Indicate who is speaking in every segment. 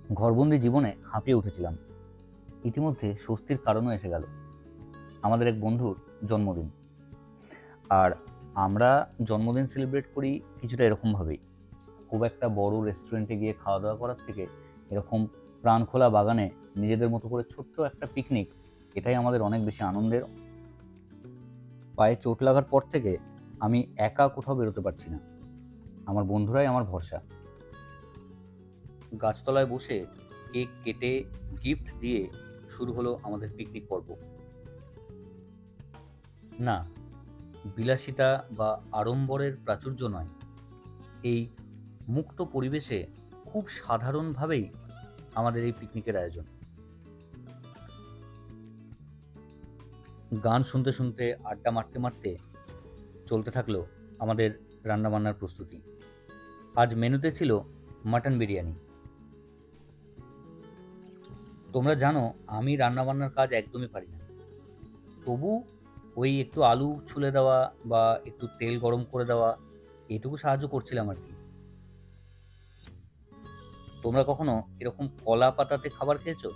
Speaker 1: ঘরবন্দি জীবনে হাঁপিয়ে উঠেছিলাম। ইতিমধ্যে স্বস্তির কারণও এসে গেল, আমাদের এক বন্ধুর জন্মদিন। আর আমরা জন্মদিন সেলিব্রেট করি কিছুটা এরকমভাবেই, খুব একটা বড় রেস্টুরেন্টে গিয়ে খাওয়া দাওয়া করার থেকে এরকম প্রাণখোলা বাগানে নিজেদের মতো করে ছোট্ট একটা পিকনিক, এটাই আমাদের অনেক বেশি আনন্দের। পায়ে চোট লাগার পর থেকে আমি একা কোথাও বেরোতে পারছি না, আমার বন্ধুরাই আমার ভরসা। গাছতলায় বসে কেক কেটে গিফট দিয়ে শুরু হলো আমাদের পিকনিক পর্ব। না, বিলাসিতা বা আড়ম্বরের প্রাচুর্য নয়, এই মুক্ত পরিবেশে খুব সাধারণভাবেই আমাদের এই পিকনিকের আয়োজন। গান শুনতে শুনতে আড্ডা মারতে মারতে চলতে থাকলো আমাদের রান্নাবান্নার প্রস্তুতি। আজ মেনুতে ছিল মাটন বিরিয়ানি। তোমরা জানো আমি রান্নাবান্নার কাজ একদমই পারি না, তবু ওই একটু আলু ছুলে দেওয়া বা একটু তেল গরম করে দেওয়া, এটুকু সাহায্য করছিলাম আর কি। তোমরা কখনো এরকম কলা পাতাতে খাবার খেয়েছো?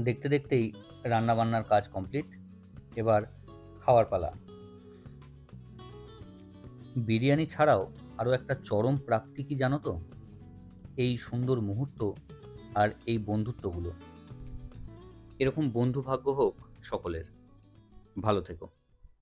Speaker 1: দেখতে দেখতেই রান্না বান্নার কাজ কমপ্লিট, এবার খাওয়ার পালা। বিরিয়ানি ছাড়াও আরও একটা চরম প্রাপ্তি কি জানো তো? এই সুন্দর মুহূর্ত আর এই বন্ধুত্বগুলো। এরকম বন্ধু ভাগ্য হোক সকলের। ভালো থেকো।